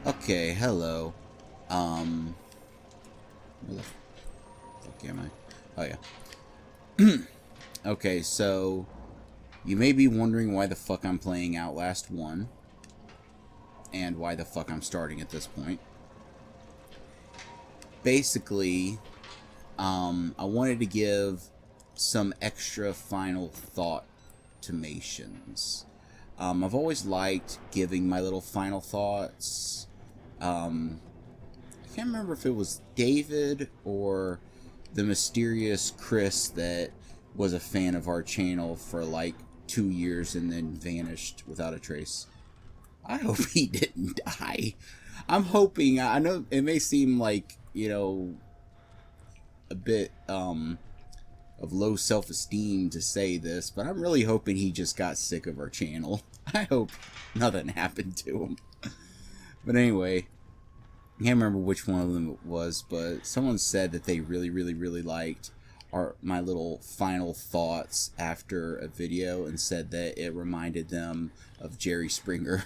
Okay, hello. Where the fuck am I? Oh yeah. Okay, so you may be wondering why the fuck I'm playing Outlast 1 and why the fuck I'm starting at this point. Basically, I wanted to give some extra final thought tomations. I've always liked giving my little final thoughts. I can't remember if it was David or the mysterious Chris that was a fan of our channel for like 2 years and then vanished without a trace. I hope he didn't die. I'm hoping, I know it may seem like, a bit of low self-esteem to say this, but I'm really hoping he just got sick of our channel. I hope nothing happened to him. But anyway, I can't remember which one of them it was, but someone said that they really liked my little final thoughts after a video and said that it reminded them of Jerry Springer.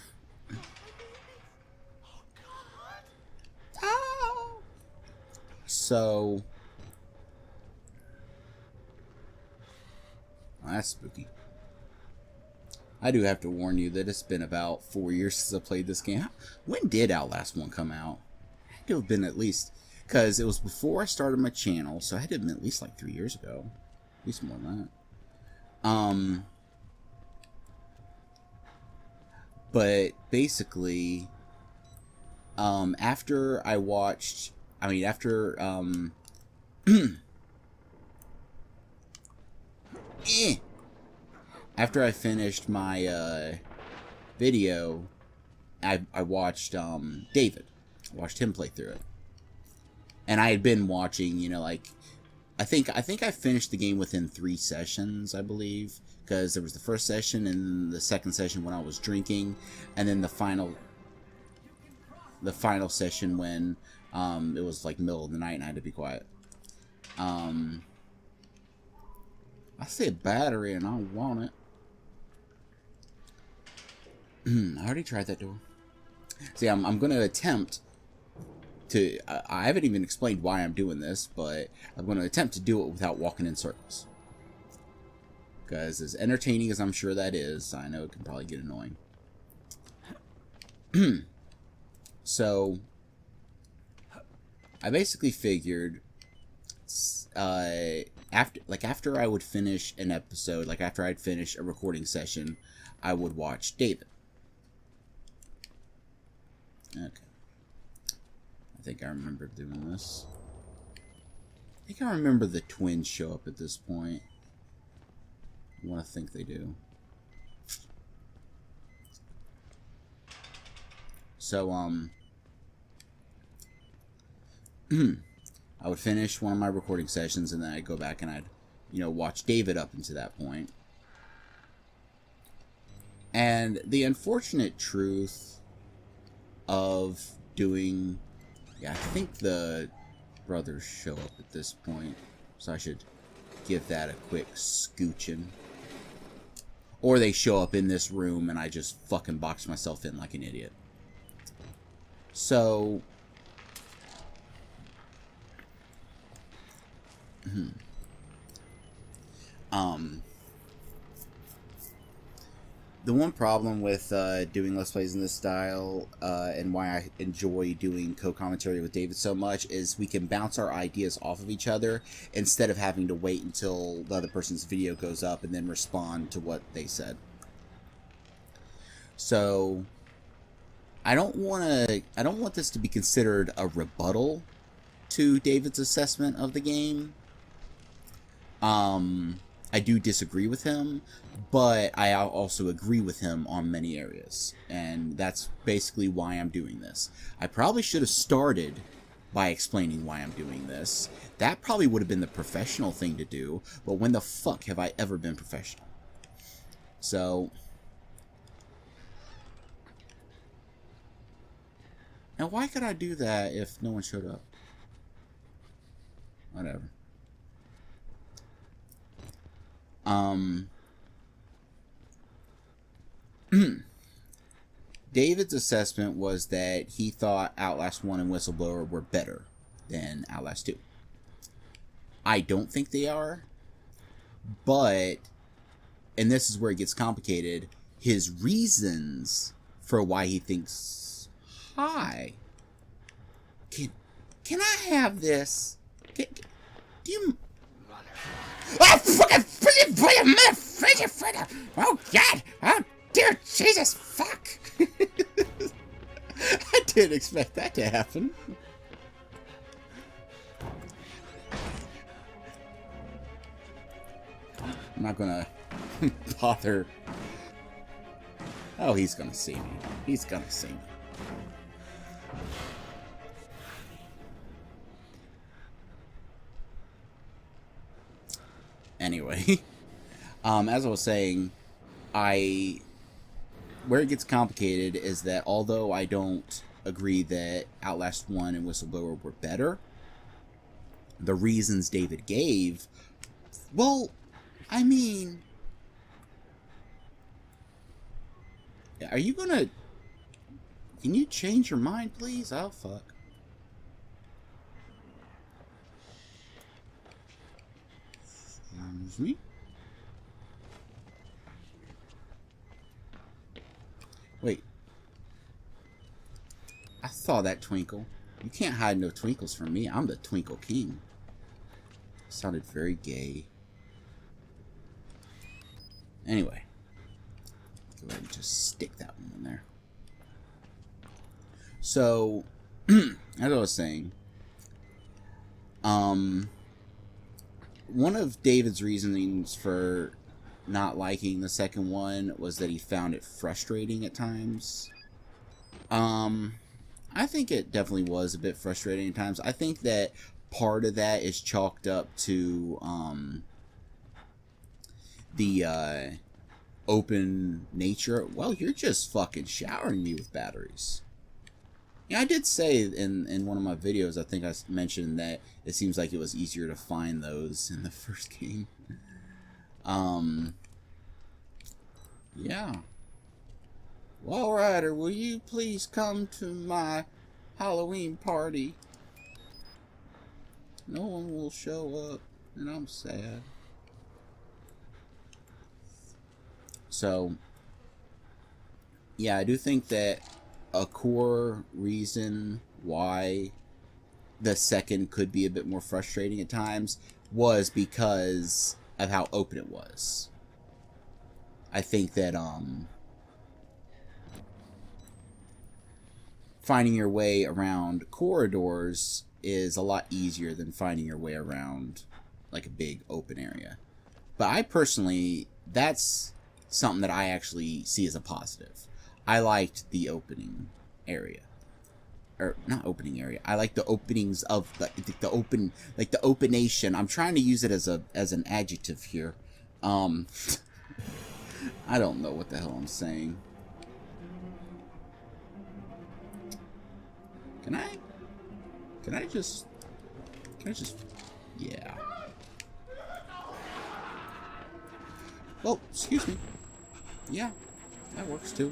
Oh. So, well, that's spooky. I do have to warn you that it's been about 4 years since I played this game. When did Outlast 1 come out? It had to have been at least, because it was before I started my channel, so it had to have been at least like 3 years ago. At least more than that. But basically, after I watched, after I finished my video, I watched David. I watched him play through it, and I had been watching, like I think I finished the game within 3 sessions, I believe, because there was the first session and the second session when I was drinking, and then the final session when it was like middle of the night and I had to be quiet. I see a battery and I want it. I already tried that door. See, I'm going to attempt to... I haven't even explained why I'm doing this, but I'm going to attempt to do it without walking in circles. Because as entertaining as I'm sure that is, I know it can probably get annoying. So, I basically figured... after I would finish an episode, like after I'd finish a recording session, I would watch David. Okay. I think I remember doing this. I think I remember the twins show up at this point. I want to think they do. So, I would finish one of my recording sessions and then I'd go back and I'd, watch David up until that point. And the unfortunate truth of doing... Yeah, I think the brothers show up at this point, so I should give that a quick scooching. Or they show up in this room and I just fucking box myself in like an idiot. So... the one problem with doing Let's Plays in this style, and why I enjoy doing co-commentary with David so much, is we can bounce our ideas off of each other instead of having to wait until the other person's video goes up and then respond to what they said. So, I don't want this to be considered a rebuttal to David's assessment of the game. I do disagree with him, but I also agree with him on many areas, and that's basically why I'm doing this. I probably should have started by explaining why I'm doing this. That probably would have been the professional thing to do, but when the fuck have I ever been professional? So... Now, why could I do that if no one showed up? Whatever. David's assessment was that he thought Outlast 1 and Whistleblower were better than Outlast 2. I don't think they are, but, and this is where it gets complicated, his reasons for why he thinks, hi, can I have this? Do you... Oh, fucking... Oh, God! Oh, dear Jesus, fuck! I didn't expect that to happen. I'm not gonna bother. Oh, he's gonna see me. He's gonna see me. Anyway, as I was saying, where it gets complicated is that although I don't agree that Outlast 1 and Whistleblower were better, the reasons David gave, well, I mean, are you gonna, can you change your mind, please? Oh, fuck. Excuse me? Wait. I saw that twinkle. You can't hide no twinkles from me. I'm the Twinkle King. Sounded very gay. Anyway. Go ahead and just stick that one in there. So, as I was saying, one of David's reasonings for not liking the second one was that he found it frustrating at times. I think it definitely was a bit frustrating at times. I think that part of that is chalked up to the open nature. Well, you're just fucking showering me with batteries. Yeah, I did say in one of my videos, I think I mentioned that it seems like it was easier to find those in the first game. Yeah. Well, Ryder, will you please come to my Halloween party? No one will show up, and I'm sad. So, yeah, I do think that a core reason why the second could be a bit more frustrating at times was because of how open it was. I think that finding your way around corridors is a lot easier than finding your way around like a big open area. But I personally, that's something that I actually see as a positive. I liked the opening area. Or, not opening area. I like the openings of the open, like the openation. I'm trying to use it as an adjective here. I don't know what the hell I'm saying. Can I just, yeah. Well, excuse me. Yeah, that works too.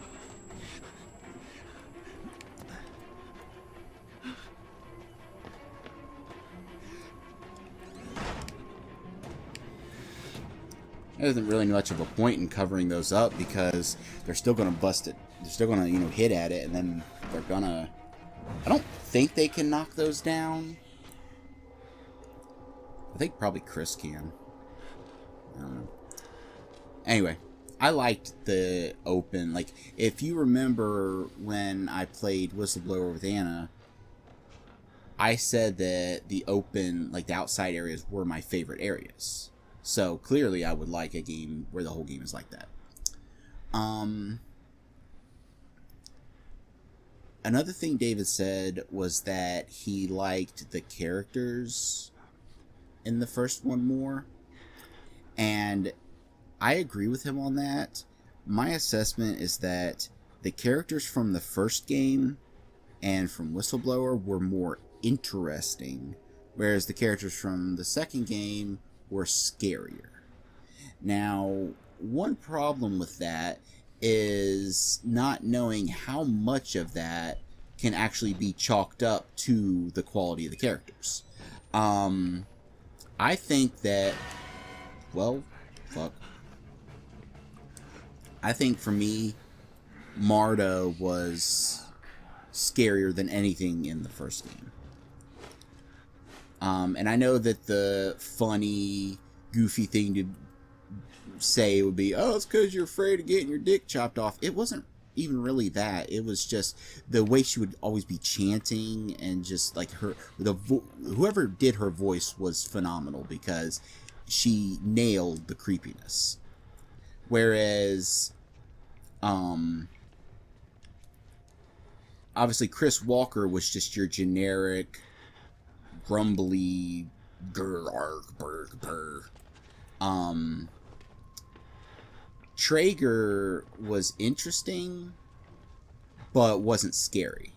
There isn't really much of a point in covering those up because they're still going to bust it. They're still going to, you know, hit at it, and then they're going to... I don't think they can knock those down. I think probably Chris can. I don't know. Anyway, I liked the open... Like, if you remember when I played Whistleblower with Anna, I said that the open, like the outside areas were my favorite areas. So, clearly I would like a game where the whole game is like that. Another thing David said was that he liked the characters in the first one more. And I agree with him on that. My assessment is that the characters from the first game and from Whistleblower were more interesting, whereas the characters from the second game were scarier. Now, one problem with that is not knowing how much of that can actually be chalked up to the quality of the characters. I think that, well, fuck. I think for me, Marta was scarier than anything in the first game. And I know that the funny, goofy thing to say would be, oh, it's because you're afraid of getting your dick chopped off. It wasn't even really that. It was just the way she would always be chanting, and just like whoever did her voice was phenomenal because she nailed the creepiness. Whereas, obviously Chris Walker was just your generic, grumbly, Traeger was interesting, but wasn't scary.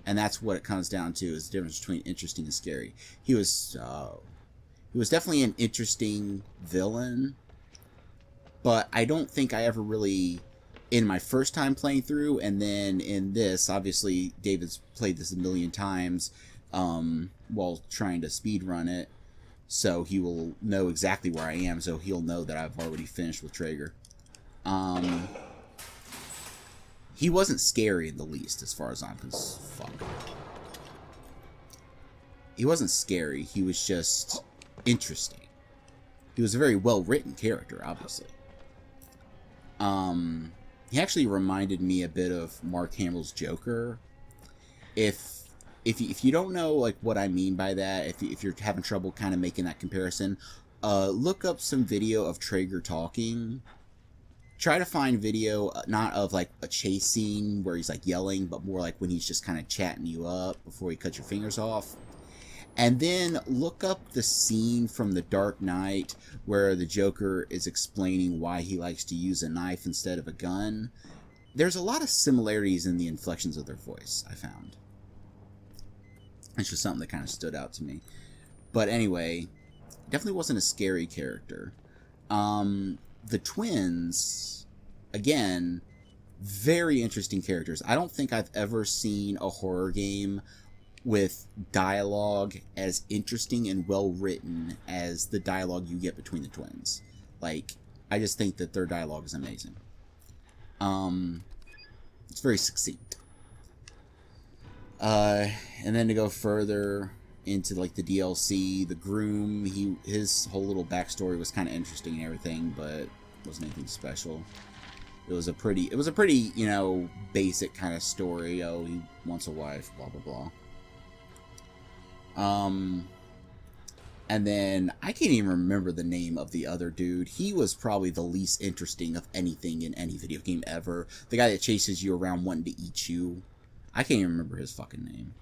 And that's what it comes down to, is the difference between interesting and scary. He was definitely an interesting villain, but I don't think I ever really, in my first time playing through, and then in this, obviously David's played this a million times while trying to speedrun it, so he will know exactly where I am, so he'll know that I've already finished with Traeger. He wasn't scary in the least, as far as I'm concerned. Fuck. He wasn't scary. He was just interesting. He was a very well-written character, obviously. He actually reminded me a bit of Mark Hamill's Joker. If you don't know like what I mean by that, if you're having trouble kind of making that comparison, look up some video of Traeger talking. Try to find video, not of like a chase scene where he's like yelling, but more like when he's just kind of chatting you up before he cuts your fingers off. And then look up the scene from The Dark Knight where the Joker is explaining why he likes to use a knife instead of a gun. There's a lot of similarities in the inflections of their voice, I found. It's just something that kind of stood out to me. But anyway, definitely wasn't a scary character. The twins, again, very interesting characters. I don't think I've ever seen a horror game with dialogue as interesting and well written as the dialogue you get between the twins. Like, I just think that their dialogue is amazing. It's very succinct. And then to go further into like the DLC, the groom, his whole little backstory was kind of interesting and everything, but wasn't anything special. It was a pretty, you know, basic kind of story. Oh, he wants a wife, blah blah blah. And then I can't even remember the name of the other dude. He was probably the least interesting of anything in any video game ever. The guy that chases you around wanting to eat you. I can't even remember his fucking name.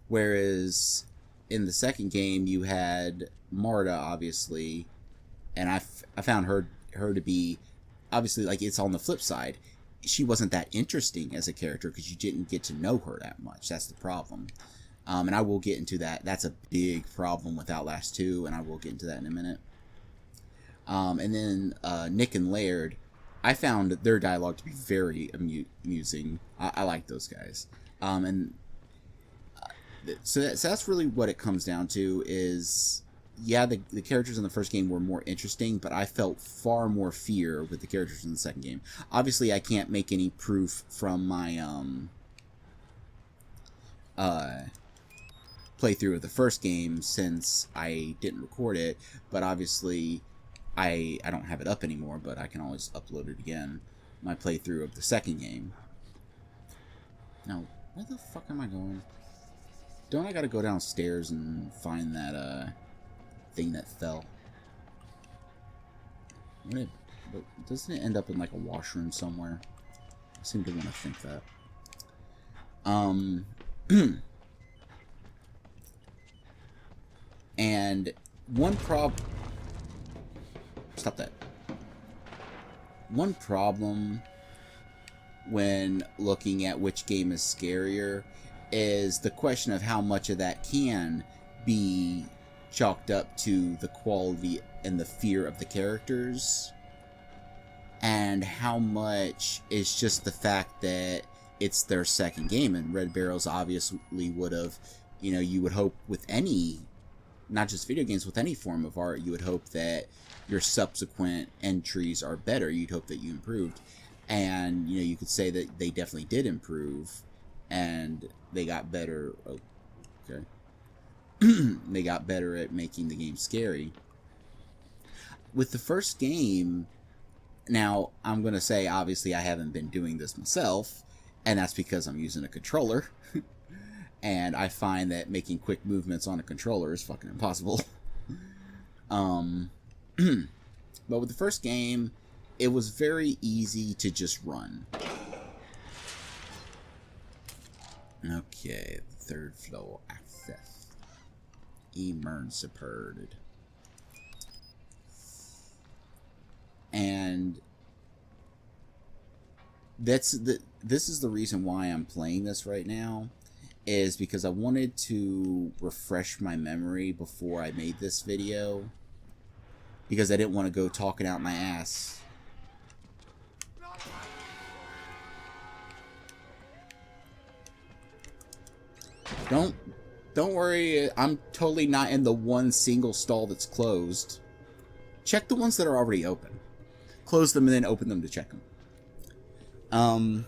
Whereas in the second game you had Marta, obviously, and I found her to be, obviously, like, it's on the flip side. She wasn't that interesting as a character because you didn't get to know her that much. That's the problem. And I will get into that. That's a big problem with Outlast 2, and I will get into that in a minute. And then Nick and Laird, I found their dialogue to be very amusing. I like those guys. So that's really what it comes down to is, yeah, the characters in the first game were more interesting, but I felt far more fear with the characters in the second game. Obviously, I can't make any proof from my playthrough of the first game since I didn't record it, but obviously I don't have it up anymore, but I can always upload it again. My playthrough of the second game. Now, where the fuck am I going? Don't I gotta go downstairs and find that thing that fell? Doesn't it end up in like a washroom somewhere? I seem to want to think that. And one problem. Stop that. One problem when looking at which game is scarier is the question of how much of that can be chalked up to the quality and the fear of the characters, and how much is just the fact that it's their second game. And Red Barrels obviously would have, you know, you would hope with any, not just video games, with any form of art, you would hope that your subsequent entries are better. You'd hope that you improved. And, you know, you could say that they definitely did improve, and they got better. Oh, okay. They got better at making the game scary. With the first game, now, I'm going to say, obviously, I haven't been doing this myself, and that's because I'm using a controller. And I find that making quick movements on a controller is fucking impossible. But with the first game, it was very easy to just run. Okay, third floor access. Emerged. And this is the reason why I'm playing this right now, is because I wanted to refresh my memory before I made this video, because I didn't want to go talking out my ass. Don't worry, I'm totally not in the one single stall that's closed. Check the ones that are already open. Close them and then open them to check them.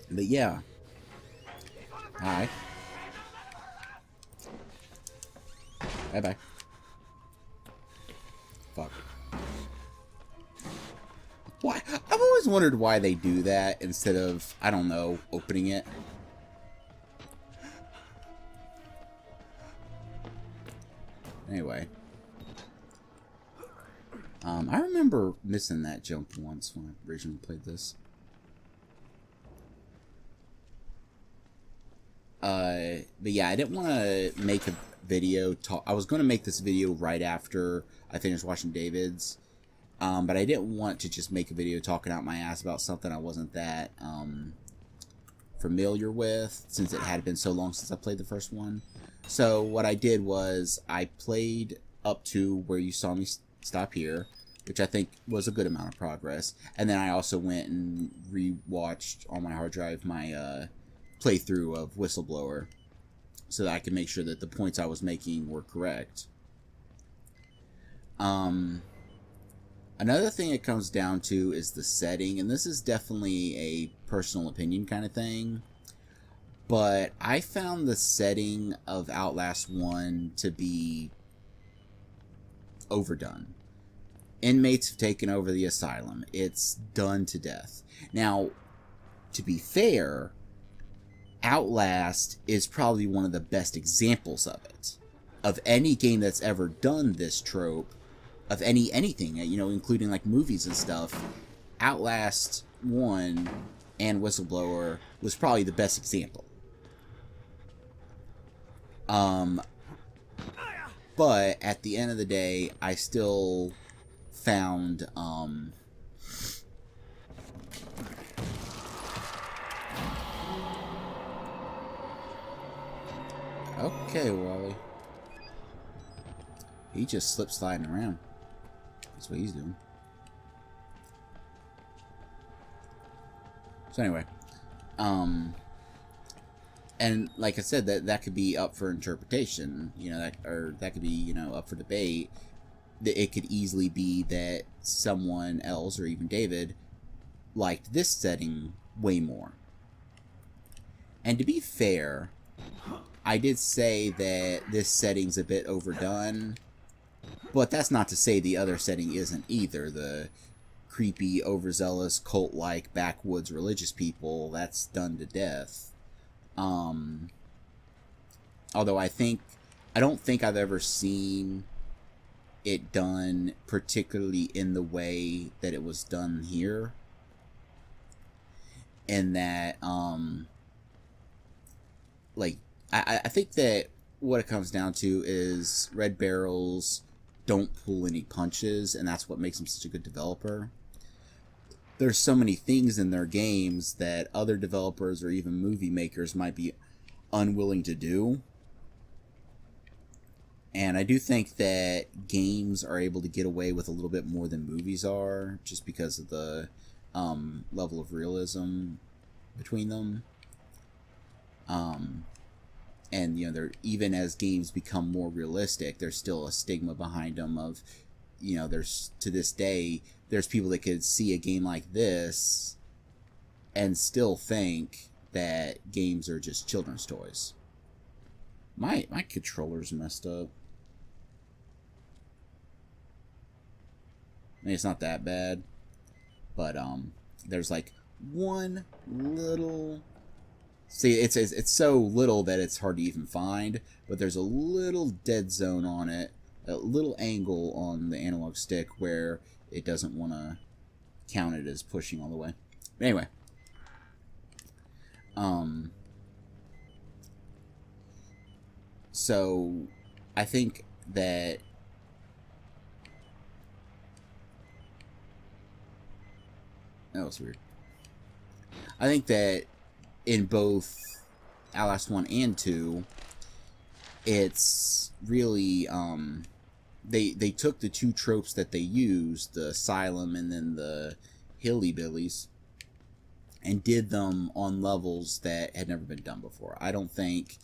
But yeah. Hi. Bye-bye. Fuck. Why? I've always wondered why they do that instead of, I don't know, opening it. Anyway. I remember missing that jump once when I originally played this. But yeah, I didn't want to make a video I was going to make this video right after I finished watching David's. But I didn't want to just make a video talking out my ass about something I wasn't that, familiar with, since it had been so long since I played the first one. So what I did was I played up to where you saw me stop here, which I think was a good amount of progress. And then I also went and re-watched on my hard drive my playthrough of Whistleblower, so that I could make sure that the points I was making were correct. Another thing it comes down to is the setting, and this is definitely a personal opinion kind of thing, but I found the setting of Outlast 1 to be overdone. Inmates have taken over the asylum. It's done to death. Now, to be fair, Outlast is probably one of the best examples of it. Of any game that's ever done this trope, of anything, you know, including like movies and stuff, Outlast 1 and Whistleblower was probably the best example. But at the end of the day, I still found, okay, Wally. He just slip sliding around. That's what he's doing. So anyway, and like I said, that could be up for interpretation, you know, that could be, you know, up for debate. It could easily be that someone else, or even David, liked this setting way more. And to be fair, I did say that this setting's a bit overdone, but that's not to say the other setting isn't either. The creepy, overzealous, cult-like, backwoods religious people, that's done to death. Although I don't think I've ever seen it done particularly in the way that it was done here. And that, like, I think that what it comes down to is Red Barrels don't pull any punches, and that's what makes them such a good developer. There's so many things in their games that other developers or even movie makers might be unwilling to do. And I do think that games are able to get away with a little bit more than movies are, just because of the level of realism between them. And, you know, they're, even as games become more realistic, there's still a stigma behind them of, you know, there's, to this day, there's people that could see a game like this and still think that games are just children's toys. My controller's messed up. I mean, it's not that bad, but there's like one little... See, it's so little that it's hard to even find, but there's a little dead zone on it, a little angle on the analog stick where it doesn't want to count it as pushing all the way. But anyway, so I think that that was weird. I think that in both Outlast 1 and 2, it's really, they took the two tropes that they used, the asylum and then the hillybillies, and did them on levels that had never been done before. I don't think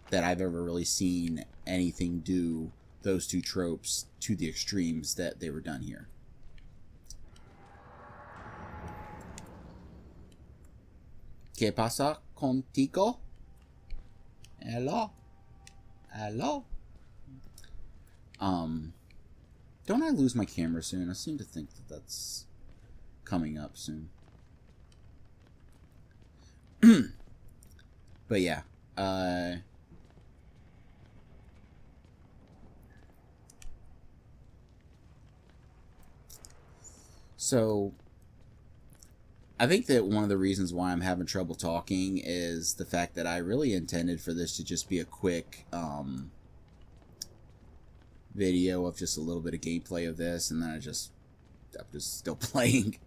that I've ever really seen anything do those two tropes to the extremes that they were done here. ¿Qué pasa contigo? Hello? Hello? Don't I lose my camera soon? I seem to think that that's coming up soon. But yeah, so I think that one of the reasons why I'm having trouble talking is the fact that I really intended for this to just be a quick video of just a little bit of gameplay of this, and then I'm just still playing.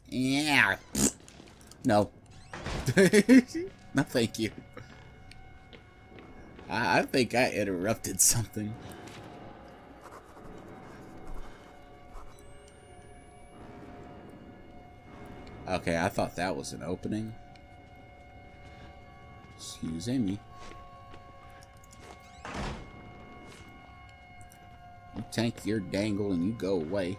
Yeah. No. No, thank you. I think I interrupted something. Okay, I thought that was an opening. Excuse me. You tank your dangle and you go away.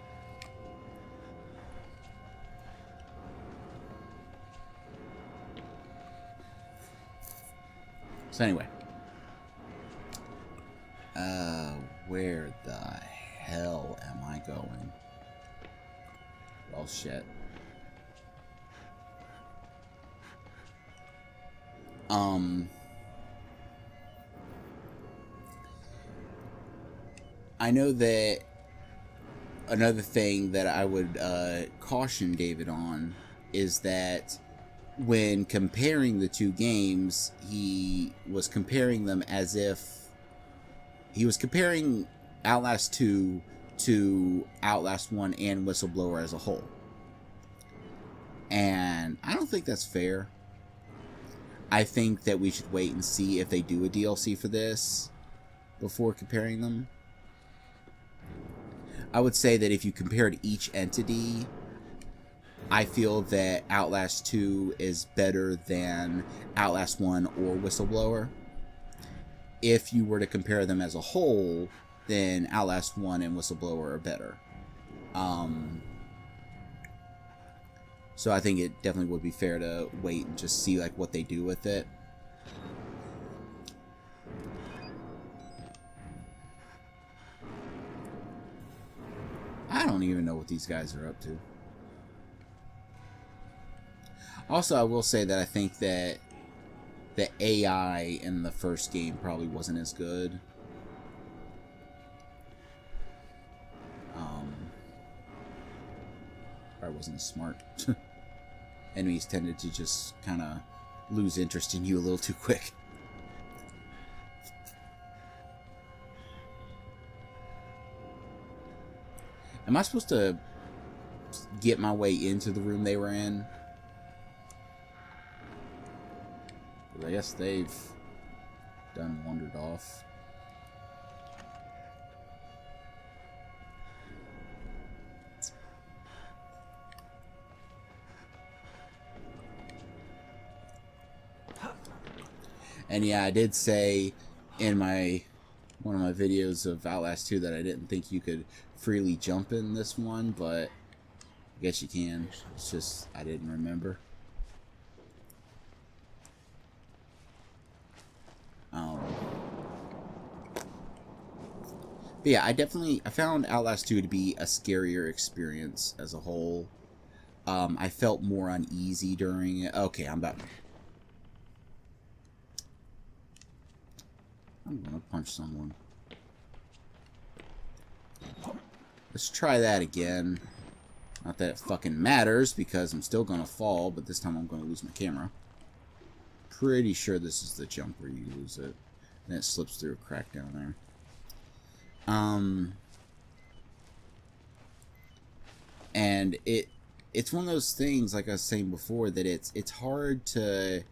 So anyway. Where the hell am I going? Well, shit. I know that another thing that I would caution David on is that when comparing the two games, he was comparing them as if he was comparing Outlast 2 to Outlast 1 and Whistleblower as a whole. And I don't think that's fair. I think that we should wait and see if they do a DLC for this before comparing them. I would say that if you compared each entity, I feel that Outlast 2 is better than Outlast 1 or Whistleblower. If you were to compare them as a whole, then Outlast 1 and Whistleblower are better. So I think it definitely would be fair to wait and just see like what they do with it. I don't even know what these guys are up to. Also, I will say that I think that the AI in the first game probably wasn't as good. Probably wasn't as smart. Enemies tended to just kind of lose interest in you a little too quick. Am I supposed to get my way into the room they were in? I guess they've done wandered off. And yeah, I did say in one of my videos of Outlast 2 that I didn't think you could freely jump in this one, but I guess you can. It's just I didn't remember. But yeah, I found Outlast 2 to be a scarier experience as a whole. I felt more uneasy during it. Okay, I'm gonna punch someone. Let's try that again. Not that it fucking matters, because I'm still gonna fall, but this time I'm gonna lose my camera. Pretty sure this is the jump where you lose it. And it slips through a crack down there. And it's one of those things, like I was saying before, that it's hard to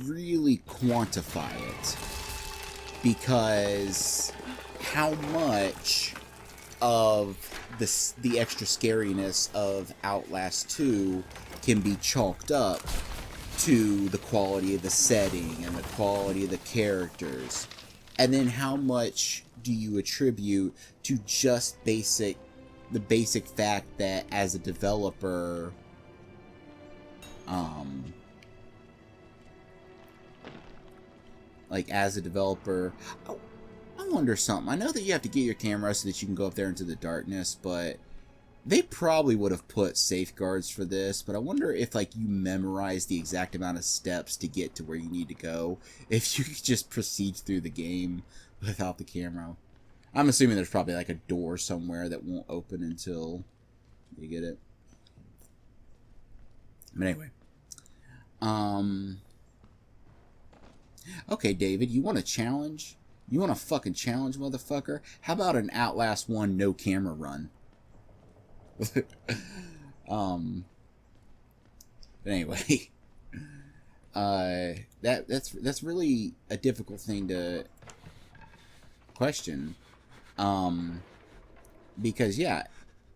really quantify it, because how much of the extra scariness of Outlast 2 can be chalked up to the quality of the setting and the quality of the characters, and then how much do you attribute to just the basic fact that as a developer, I wonder something. I know that you have to get your camera so that you can go up there into the darkness, but they probably would have put safeguards for this, but I wonder if, like, you memorize the exact amount of steps to get to where you need to go, if you could just proceed through the game without the camera. I'm assuming there's probably, like, a door somewhere that won't open until you get it. But anyway. Okay, David, you want a challenge? You want a fucking challenge, motherfucker? How about an Outlast 1 no camera run? But anyway, that's really a difficult thing to question, because yeah,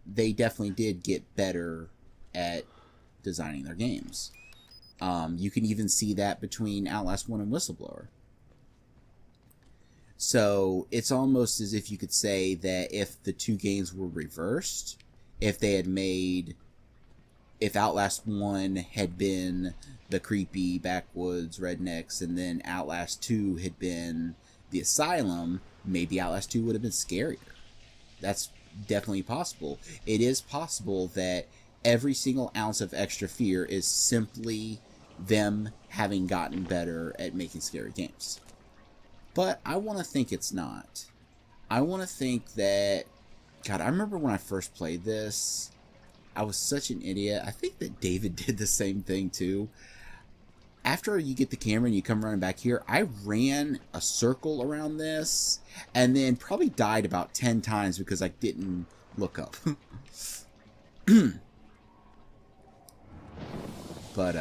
they definitely did get better at designing their games. You can even see that between Outlast 1 and Whistleblower. So it's almost as if you could say that if the two games were reversed, if Outlast 1 had been the creepy backwoods rednecks, and then Outlast 2 had been the asylum, maybe Outlast 2 would have been scarier. That's definitely possible. It is possible that every single ounce of extra fear is simply them having gotten better at making scary games. But I want to think it's not. I want to think that... God, I remember when I first played this, I was such an idiot. I think that David did the same thing too. After you get the camera and you come running back here, I ran a circle around this and then probably died about 10 times because I didn't look up. But,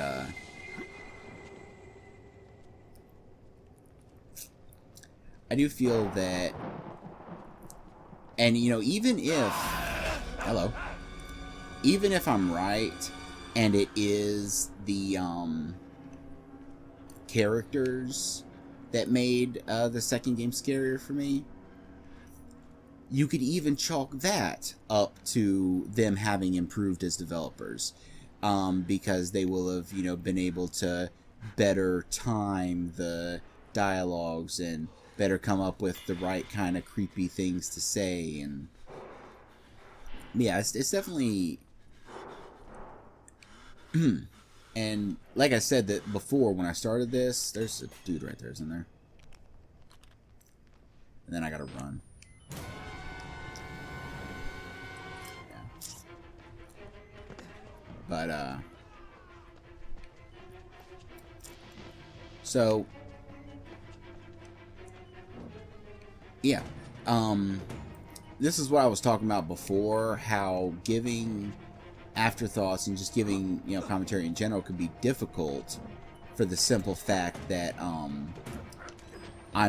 I do feel that, and you know, even if I'm right and it is the characters that made the second game scarier for me, you could even chalk that up to them having improved as developers, because they will have, you know, been able to better time the dialogues and better come up with the right kind of creepy things to say. And yeah, it's definitely and like I said that before when I started this, there's a dude right there, isn't there? And then I gotta run. Yeah. But so yeah, this is what I was talking about before, how giving afterthoughts and just giving, you know, commentary in general could be difficult for the simple fact that I'm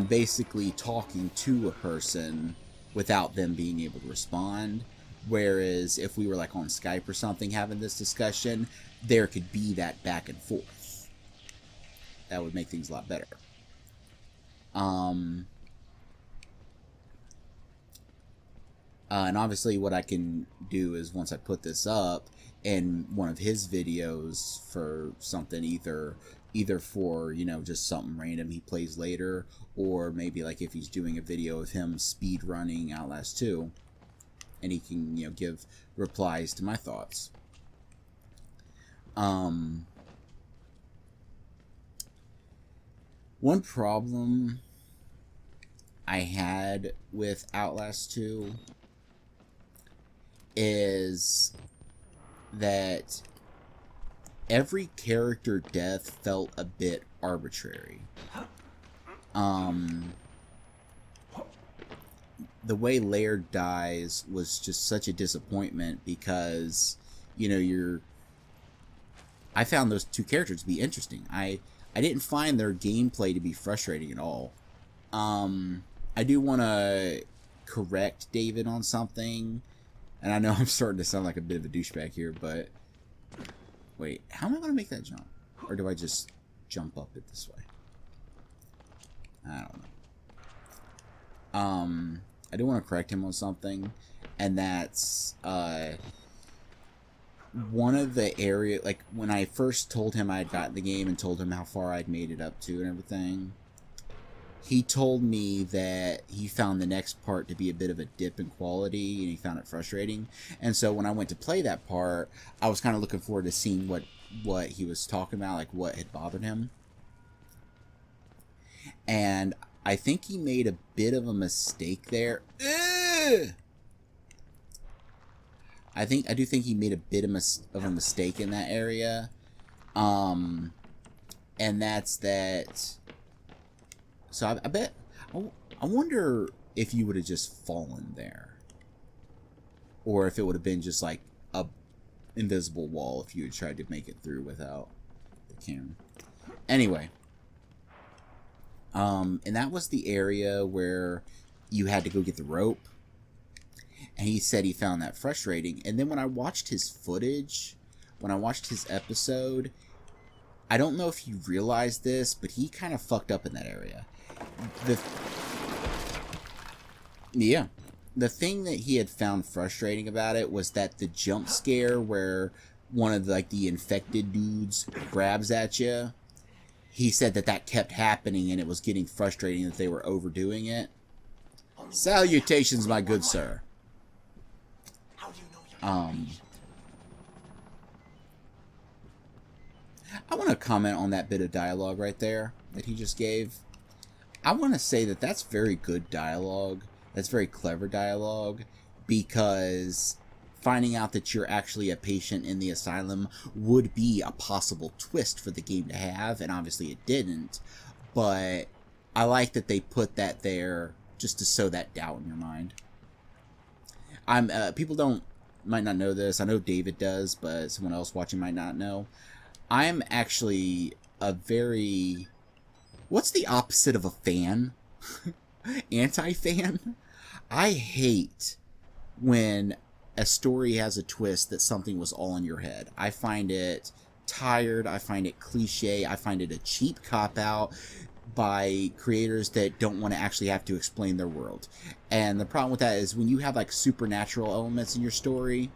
basically talking to a person without them being able to respond, whereas if we were like on Skype or something having this discussion, there could be that back and forth. That would make things a lot better. And obviously what I can do is once I put this up in one of his videos for something either for, you know, just something random he plays later, or maybe like if he's doing a video of him speed running Outlast 2, and he can, you know, give replies to my thoughts. One problem I had with Outlast 2 is that every character death felt a bit arbitrary. The way Laird dies was just such a disappointment because, you know, I found those two characters to be interesting. I didn't find their gameplay to be frustrating at all. I do want to correct David on something, and I know I'm starting to sound like a bit of a douchebag here, but wait, how am I going to make that jump? Or do I just jump up it this way? I don't know. I do want to correct him on something, and that's one of the area, like when I first told him I had gotten the game and told him how far I'd made it up to and everything, he told me that he found the next part to be a bit of a dip in quality, and he found it frustrating. And so when I went to play that part, I was kind of looking forward to seeing what he was talking about, like what had bothered him. And I think he made a bit of a mistake there. Ugh! I do think he made a bit of a mistake in that area. And that's that. So I bet, I wonder if you would have just fallen there. Or if it would have been just like a invisible wall if you had tried to make it through without the camera. Anyway. And that was the area where you had to go get the rope. And he said he found that frustrating. And then when I watched his footage, when I watched his episode, I don't know if you realized this, but he kind of fucked up in that area. The thing that he had found frustrating about it was that the jump scare where one of the infected dudes grabs at you, he said that kept happening and it was getting frustrating that they were overdoing it. Salutations, my good sir. I want to comment on that bit of dialogue right there that he just gave. I want to say that that's very good dialogue. That's very clever dialogue, because finding out that you're actually a patient in the asylum would be a possible twist for the game to have, and obviously it didn't. But I like that they put that there just to sow that doubt in your mind. People might not know this. I know David does, but someone else watching might not know. I'm actually a very... What's the opposite of a fan? Anti-fan? I hate when a story has a twist that something was all in your head. I find it tired. I find it cliche. I find it a cheap cop-out by creators that don't want to actually have to explain their world. And the problem with that is when you have supernatural elements in your story,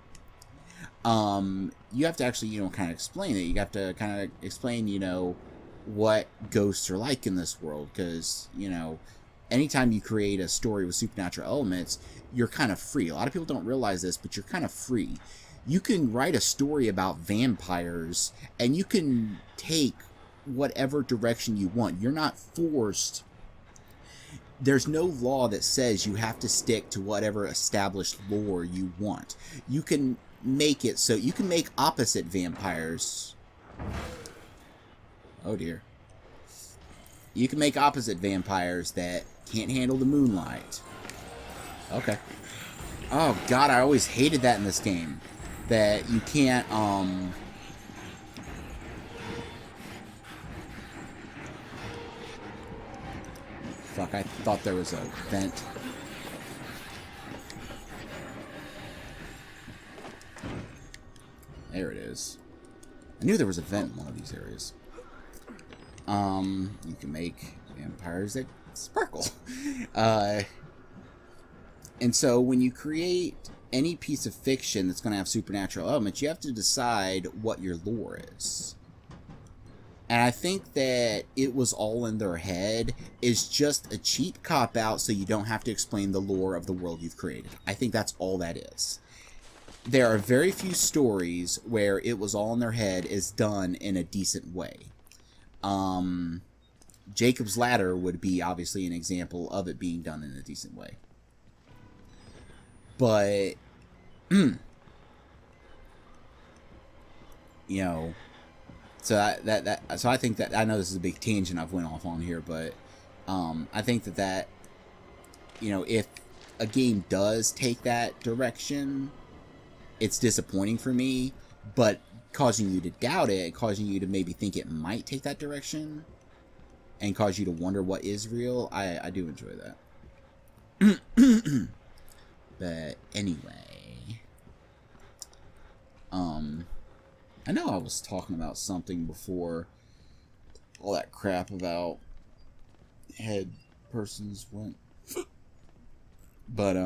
you have to actually, kind of explain it. You have to kind of explain, what ghosts are like in this world, because, anytime you create a story with supernatural elements, you're kind of free. A lot of people don't realize this, but you're kind of free. You can write a story about vampires, and you can take whatever direction you want. You're not forced. There's no law that says you have to stick to whatever established lore you want. You can make it so you can make opposite vampires. Oh dear. You can make opposite vampires that can't handle the moonlight. Okay. Oh god, I always hated that in this game. That you can't, Fuck, I thought there was a vent. There it is. I knew there was a vent in one of these areas. You can make vampires that Sparkle. And so when you create any piece of fiction that's going to have supernatural elements, you have to decide what your lore is. And I think that it was all in their head is just a cheap cop-out so you don't have to explain the lore of the world you've created. I think that's all that is. There are very few stories where it was all in their head is done in a decent way. Jacob's Ladder would be obviously an example of it being done in a decent way. But, you know, so so I think that, I know this is a big tangent I've went off on here, but I think that, you know, if a game does take that direction, it's disappointing for me, but causing you to doubt it, causing you to maybe think it might take that direction, and cause you to wonder what is real, I do enjoy that. But anyway, I know I was talking about something before all that crap about head persons went, but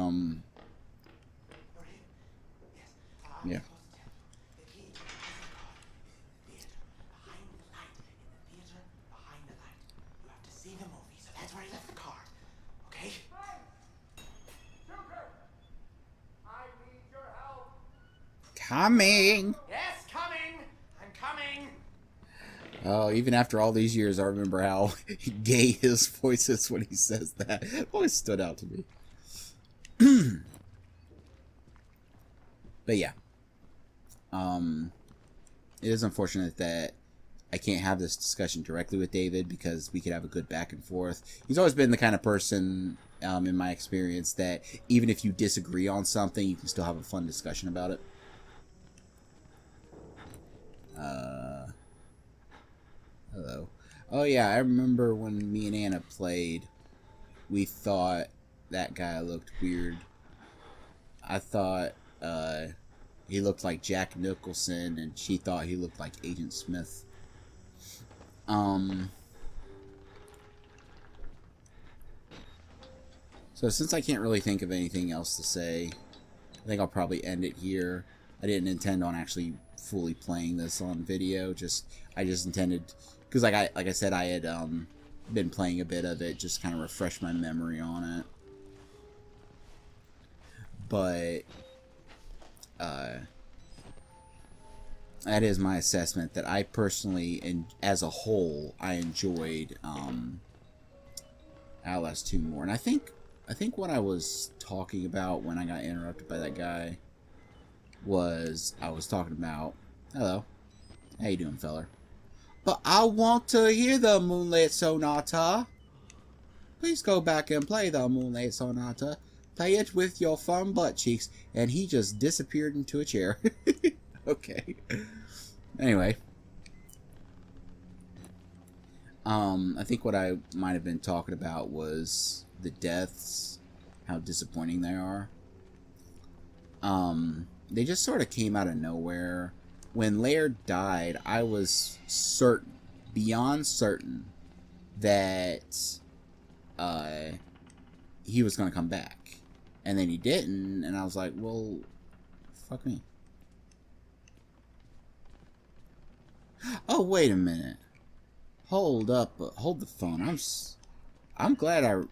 yeah. Coming! Yes, coming! I'm coming! Oh, even after all these years, I remember how gay his voice is when he says that. It always stood out to me. But yeah. It is unfortunate that I can't have this discussion directly with David because we could have a good back and forth. He's always been the kind of person, in my experience, that even if you disagree on something, you can still have a fun discussion about it. Hello. Oh yeah, I remember when me and Anna played, we thought that guy looked weird. I thought he looked like Jack Nicholson, and she thought he looked like Agent Smith. So since I can't really think of anything else to say, I think I'll probably end it here. I didn't intend on actually fully playing this on video. I just intended, because like I said, I had been playing a bit of it, just kind of refresh my memory on it. But that is my assessment, that I personally, and as a whole, I enjoyed Outlast 2 more. And I think what I was talking about when I got interrupted by that guy was, I was talking about, hello, how you doing, feller? But I want to hear the Moonlit Sonata. Please go back and play the Moonlit Sonata. Play it with your fun butt cheeks. And he just disappeared into a chair. Okay. Anyway. I think what I might have been talking about was the deaths. How disappointing they are. They just sort of came out of nowhere. When Laird died, I was certain, beyond certain, that he was going to come back. And then he didn't, and I was like, well, fuck me. Oh, wait a minute. Hold up, hold the phone. I'm glad I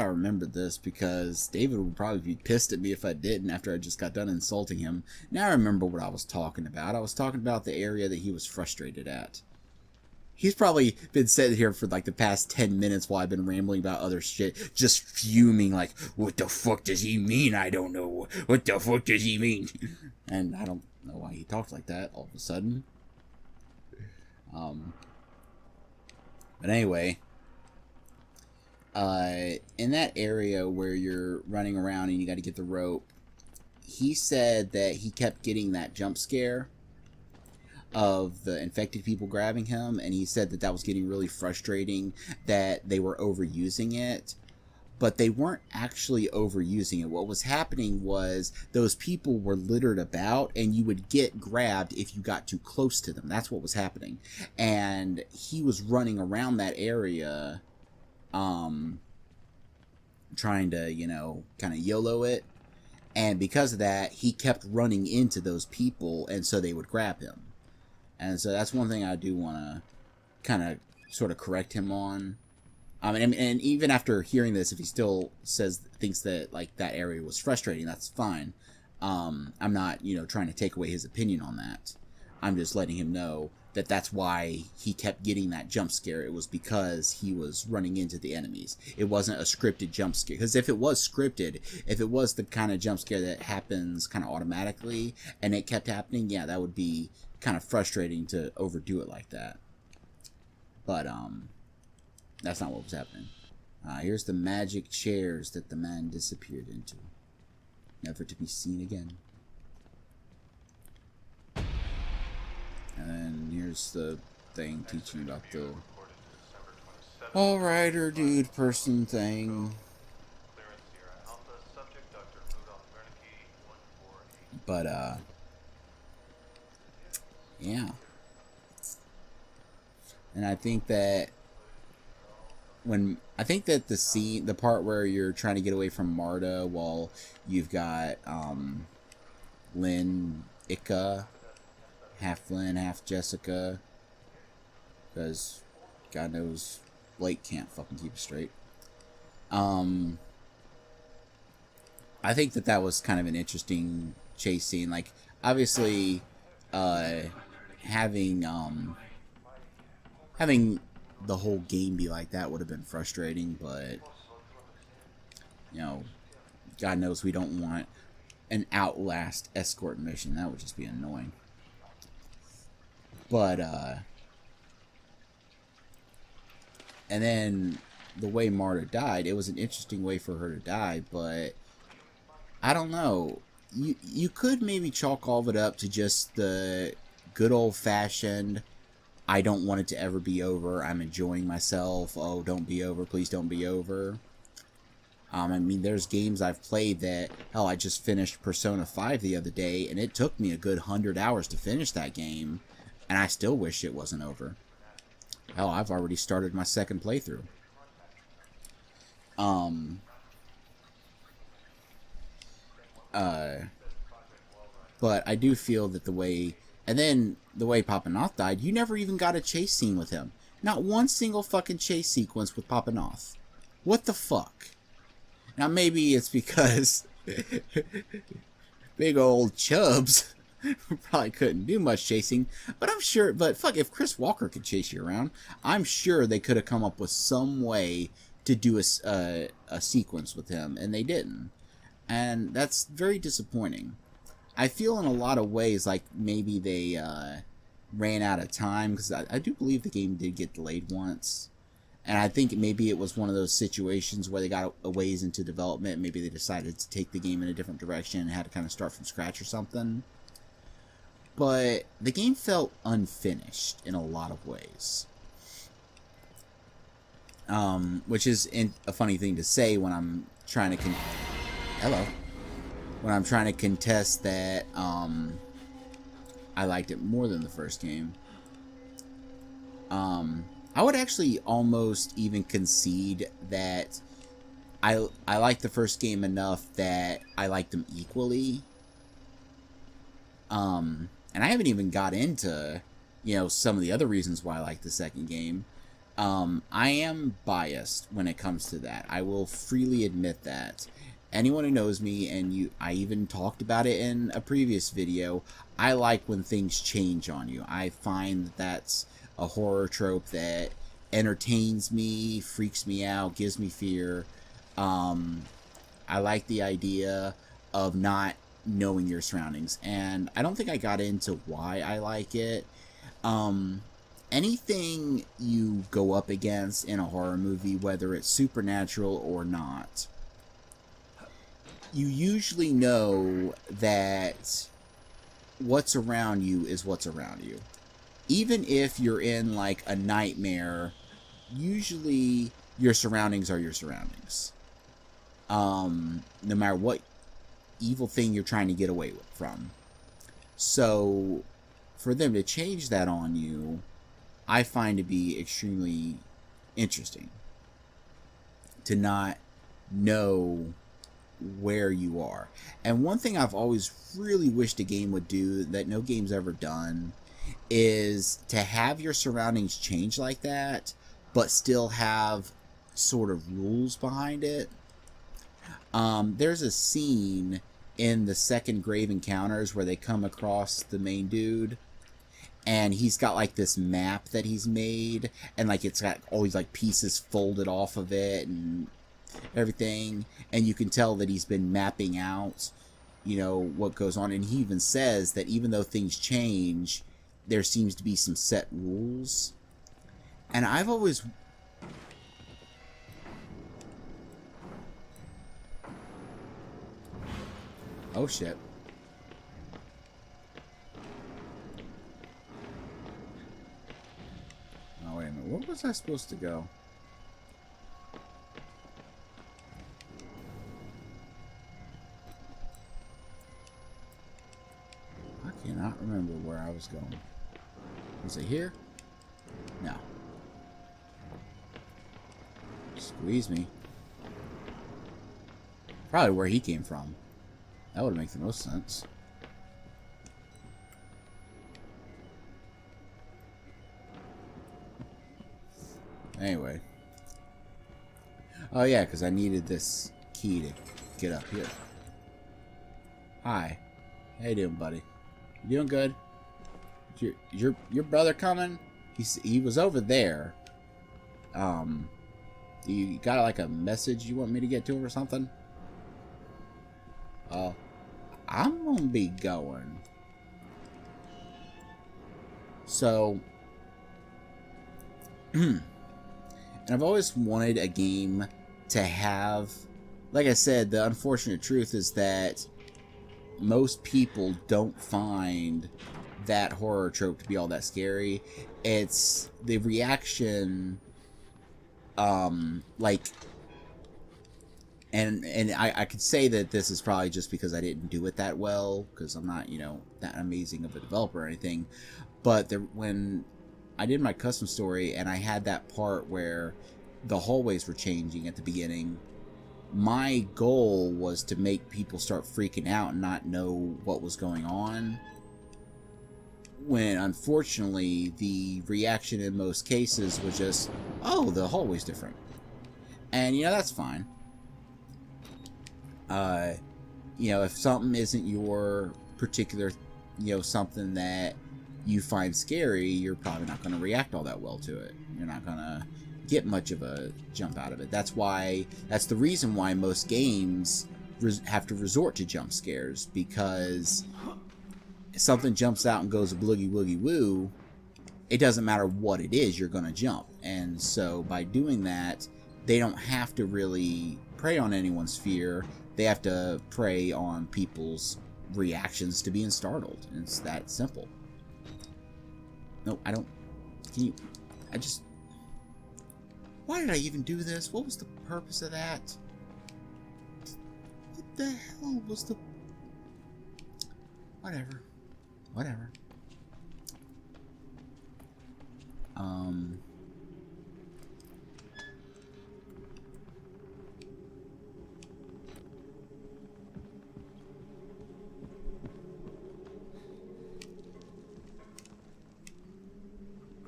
remembered this, because David would probably be pissed at me if I didn't after I just got done insulting him. Now I remember what I was talking about. I was talking about the area that he was frustrated at. He's probably been sitting here for like the past 10 minutes while I've been rambling about other shit, just fuming like, what the fuck does he mean? I don't know. What the fuck does he mean? And I don't know why he talks like that all of a sudden. But anyway, in that area where you're running around and you got to get the rope, he said that he kept getting that jump scare of the infected people grabbing him, and he said that that was getting really frustrating, that they were overusing it. But they weren't actually overusing it. What was happening was those people were littered about, and you would get grabbed if you got too close to them. That's what was happening. And he was running around that area, trying to, you know, kind of YOLO it. And because of that, he kept running into those people, and so they would grab him. And so that's one thing I do want to kind of sort of correct him on. And even after hearing this, if he still thinks that like that area was frustrating, that's fine. I'm not, you know, trying to take away his opinion on that. I'm just letting him know that that's why he kept getting that jump scare. It was because he was running into the enemies. It wasn't a scripted jump scare. Because if it was scripted, if it was the kind of jump scare that happens kind of automatically, and it kept happening, yeah, that would be kind of frustrating to overdo it like that. But, that's not what was happening. Here's the magic chairs that the man disappeared into. Never to be seen again. And then here's the thing teaching about the all-righter dude person thing. But, yeah. And I think that the part where you're trying to get away from Marta while you've got Lynn, Ika, half Lynn, half Jessica, because God knows Blake can't fucking keep it straight. I think that was kind of an interesting chase scene. Like, obviously, having the whole game be like that would have been frustrating, but, you know, God knows we don't want an Outlast escort mission. That would just be annoying. But, and then the way Marta died, it was an interesting way for her to die, but I don't know. You could maybe chalk all of it up to just the good old-fashioned, I don't want it to ever be over, I'm enjoying myself, oh, don't be over, please don't be over. I mean, there's games I've played that, hell, I just finished Persona 5 the other day, and it took me a good 100 hours to finish that game, and I still wish it wasn't over. Hell, I've already started my second playthrough. But I do feel that the way Papa Noth died, you never even got a chase scene with him. Not one single fucking chase sequence with Papa Noth. What the fuck? Now maybe it's because big old Chubbs probably couldn't do much chasing, but I'm sure, but fuck, if Chris Walker could chase you around, I'm sure they could have come up with some way to do a sequence with him, and they didn't. And that's very disappointing. I feel in a lot of ways like maybe they ran out of time, because I do believe the game did get delayed once. And I think maybe it was one of those situations where they got a ways into development. Maybe they decided to take the game in a different direction and had to kind of start from scratch or something. But the game felt unfinished in a lot of ways. Which is a funny thing to say when I'm trying to... When I'm trying to contest that I liked it more than the first game. I would actually almost even concede that I liked the first game enough that I liked them equally. And I haven't even got into, you know, some of the other reasons why I like the second game. I am biased when it comes to that. I will freely admit that. Anyone who knows me, and I even talked about it in a previous video, I like when things change on you. I find that that's a horror trope that entertains me, freaks me out, gives me fear. I like the idea of not knowing your surroundings, and I don't think I got into why I like it. Anything you go up against in a horror movie, whether it's supernatural or not, you usually know that what's around you is what's around you. Even if you're in like a nightmare, usually your surroundings are your surroundings. No matter what evil thing you're trying to get away from. So for them to change that on you, I find to be extremely interesting. To not know where you are. And one thing I've always really wished a game would do that no game's ever done is to have your surroundings change like that, but still have sort of rules behind it. There's a scene in the second Grave Encounters where they come across the main dude, and he's got like this map that he's made, and like it's got all these like pieces folded off of it and everything, and you can tell that he's been mapping out, you know, what goes on. And he even says that even though things change, there seems to be some set rules. And I've always... Oh shit. Oh wait a minute, where was I supposed to go? I cannot remember where I was going. Was it here? No. Squeeze me. Probably where he came from. That would make the most sense. Anyway. Oh yeah, because I needed this key to get up here. Hi. How you doing, buddy? You doing good? Your brother coming? He was over there. You got like a message you want me to get to him or something? I'm gonna be going. So, and I've always wanted a game to have, like I said, the unfortunate truth is that most people don't find that horror trope to be all that scary. It's the reaction, like, and I could say that this is probably just because I didn't do it that well, because I'm not, you know, that amazing of a developer or anything, but when I did my custom story and I had that part where the hallways were changing at the beginning, my goal was to make people start freaking out and not know what was going on, when unfortunately the reaction in most cases was just, oh, the hallway's different. And, you know, that's fine. You know, if something isn't your particular, you know, something that you find scary, you're probably not going to react all that well to it. You're not going to get much of a jump out of it. That's the reason why most games have to resort to jump scares, because if something jumps out and goes a bloogie woogie woo, it doesn't matter what it is, you're going to jump. And so by doing that, they don't have to really prey on anyone's fear. They have to prey on people's reactions to being startled. And it's that simple. No, I don't... Can you... I just... Why did I even do this? What was the purpose of that? What the hell was the... Whatever. Whatever.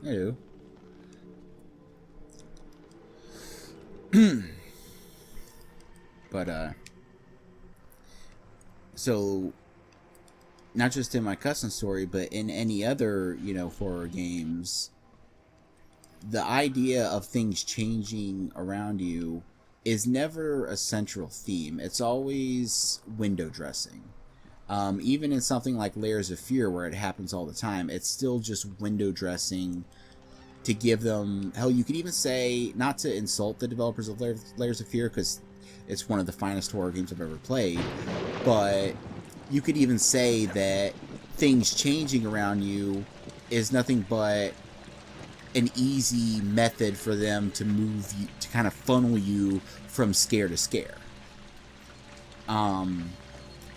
Hello. But, so, not just in my custom story, but in any other, you know, horror games, the idea of things changing around you is never a central theme. It's always window dressing. Even in something like Layers of Fear, where it happens all the time, it's still just window dressing to give them... Hell, you could even say, not to insult the developers of Layers of Fear, because it's one of the finest horror games I've ever played, but you could even say that things changing around you is nothing but an easy method for them to move you, to kind of funnel you from scare to scare.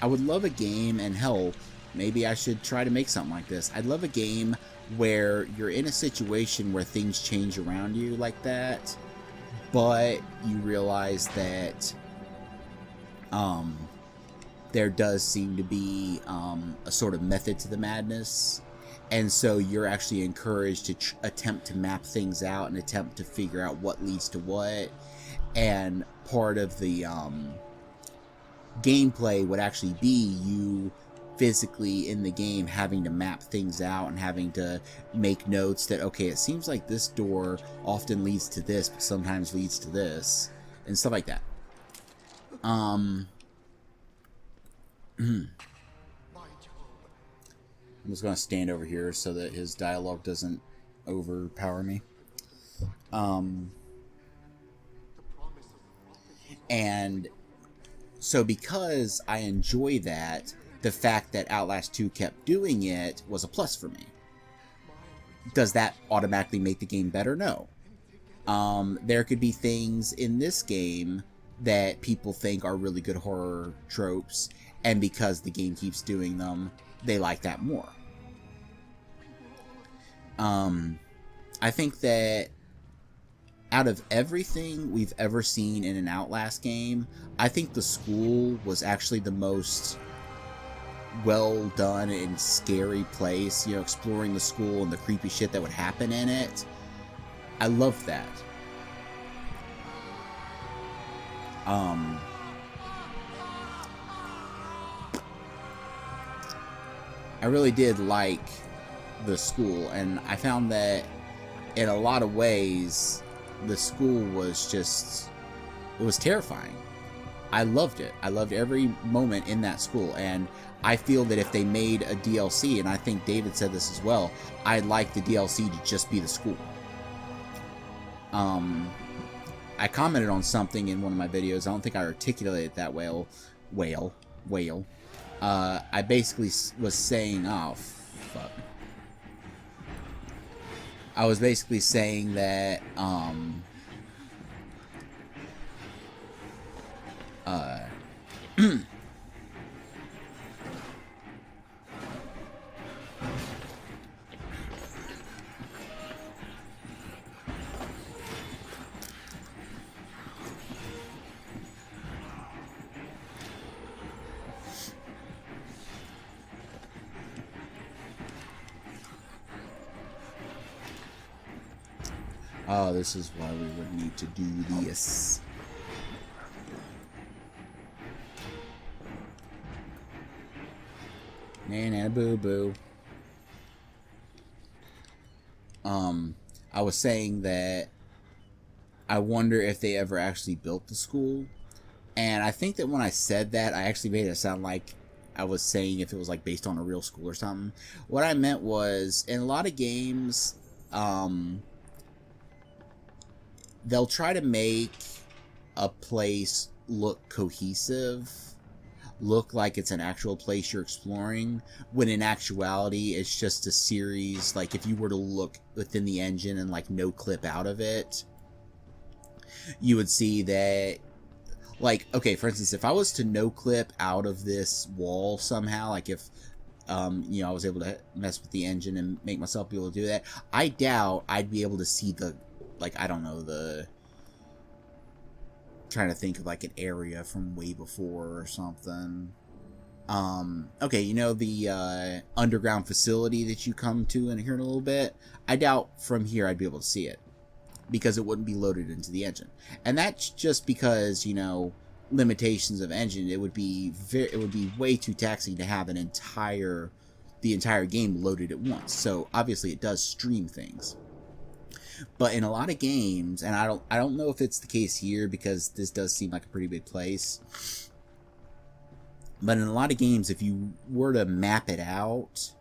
I would love a game, and hell, maybe I should try to make something like this. I'd love a game where you're in a situation where things change around you like that, but you realize that there does seem to be a sort of method to the madness. And so you're actually encouraged to attempt to map things out and attempt to figure out what leads to what. And part of the gameplay would actually be you physically in the game having to map things out and having to make notes that, okay, it seems like this door often leads to this, but sometimes leads to this, and stuff like that. I'm just going to stand over here so that his dialogue doesn't overpower me. And so because I enjoy that, the fact that Outlast 2 kept doing it was a plus for me. Does that automatically make the game better? No. There could be things in this game that people think are really good horror tropes, and because the game keeps doing them, they like that more. I think that out of everything we've ever seen in an Outlast game, I think the school was actually the most well done and scary place. You know, exploring the school and the creepy shit that would happen in it. I loved that. I really did like the school, and I found that in a lot of ways the school was just, it was terrifying. I loved it. I loved every moment in that school, and I feel that if they made a DLC, and I think David said this as well, I'd like the DLC to just be the school. I commented on something in one of my videos. I don't think I articulated it that well. I basically was saying, oh, fuck. I was basically saying that, oh, this is why we would need to do this. Nana boo boo. I was saying that I wonder if they ever actually built the school. And I think that when I said that, I actually made it sound like I was saying if it was like based on a real school or something. What I meant was, in a lot of games, they'll try to make a place look cohesive, look like it's an actual place you're exploring, when in actuality it's just a series. Like if you were to look within the engine and like no clip out of it, you would see that, like, okay, for instance, if I was to no clip out of this wall somehow, like if you know, I was able to mess with the engine and make myself be able to do that, I doubt I'd be able to see the, like, I don't know, the, trying to think of like an area from way before or something. Okay, you know the underground facility that you come to in here in a little bit? I doubt from here I'd be able to see it, because it wouldn't be loaded into the engine. And that's just because, you know, limitations of engine. It would be way too taxing to have the entire game loaded at once. So obviously it does stream things. But in a lot of games, and I don't know if it's the case here, because this does seem like a pretty big place, but in a lot of games, if you were to map it out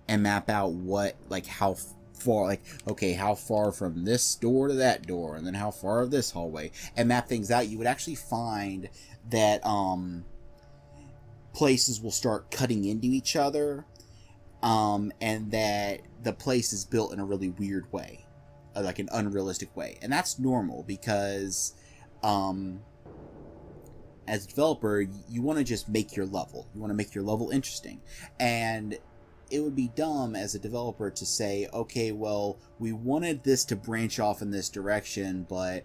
and map out what, like, how far, like, okay, how far from this door to that door, and then how far of this hallway, and map things out, you would actually find that places will start cutting into each other, and that the place is built in a really weird way, like an unrealistic way. And that's normal, because as a developer, you want to just make your level. You want to make your level interesting. And it would be dumb as a developer to say, okay, well, we wanted this to branch off in this direction, but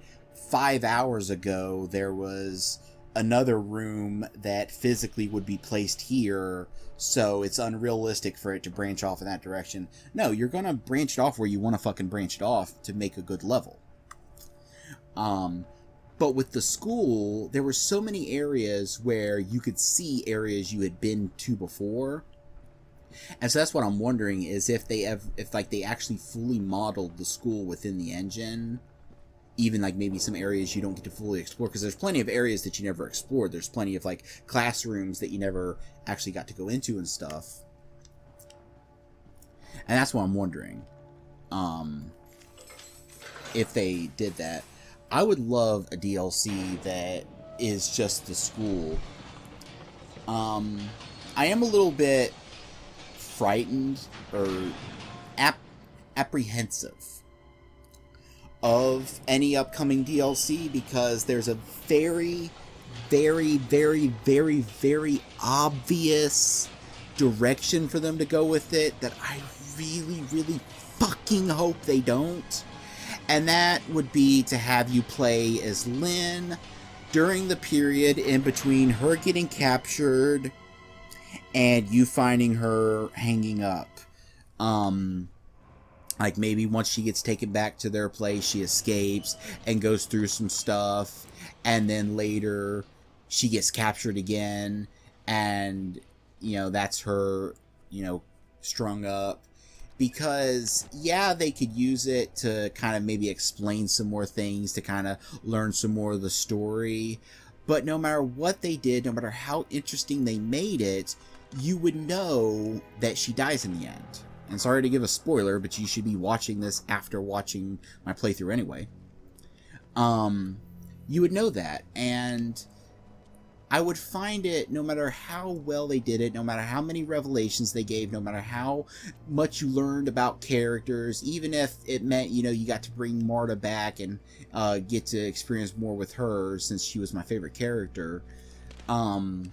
5 hours ago there was another room that physically would be placed here, so it's unrealistic for it to branch off in that direction. No, you're gonna branch it off where you want to fucking branch it off to make a good level. But with the school, there were so many areas where you could see areas you had been to before. And so that's what I'm wondering, is if they actually fully modeled the school within the engine, even like maybe some areas you don't get to fully explore, because there's plenty of areas that you never explored. There's plenty of like classrooms that you never actually got to go into and stuff. And that's what I'm wondering, if they did that. I would love a DLC that is just the school. I am a little bit frightened or apprehensive of any upcoming DLC, because there's a very, very, very, very, very obvious direction for them to go with it that I really, really fucking hope they don't. And that would be to have you play as Lynn during the period in between her getting captured and you finding her hanging up. Like maybe once she gets taken back to their place, she escapes and goes through some stuff, and then later she gets captured again, and, you know, that's her, you know, strung up. Because, yeah, they could use it to kind of maybe explain some more things, to kind of learn some more of the story. But no matter what they did, no matter how interesting they made it, you would know that she dies in the end. And sorry to give a spoiler, but you should be watching this after watching my playthrough anyway. You would know that, and I would find it, no matter how well they did it, no matter how many revelations they gave, no matter how much you learned about characters, even if it meant, you know, you got to bring Marta back and get to experience more with her, since she was my favorite character, you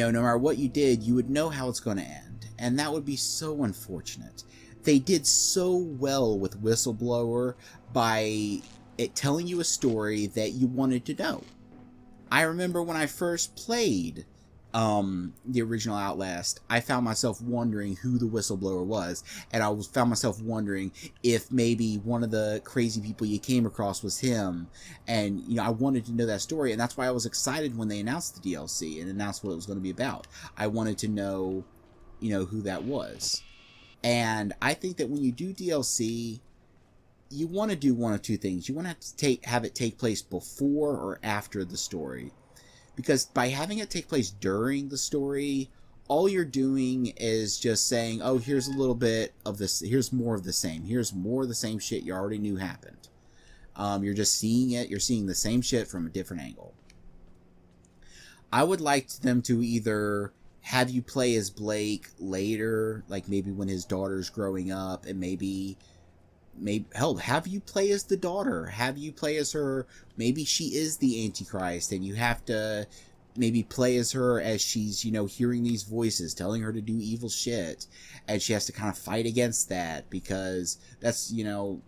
know, no matter what you did, you would know how it's going to end. And that would be so unfortunate. They did so well with Whistleblower by it telling you a story that you wanted to know. I remember when I first played the original Outlast, I found myself wondering who the whistleblower was, and I found myself wondering if maybe one of the crazy people you came across was him, and, you know, I wanted to know that story, and that's why I was excited when they announced the DLC and announced what it was going to be about. I wanted to know, you know, who that was. And I think that when you do DLC, you want to do one of two things. You want to have it take place before or after the story. Because by having it take place during the story, all you're doing is just saying, oh, here's a little bit of this, here's more of the same. Here's more of the same shit you already knew happened. You're just seeing it, you're seeing the same shit from a different angle. I would like them to either have you play as Blake later, like maybe when his daughter's growing up, and maybe hell, have you play as the daughter, have you play as her, maybe she is the Antichrist, and you have to maybe play as her as she's, you know, hearing these voices telling her to do evil shit, and she has to kind of fight against that, because that's, you know,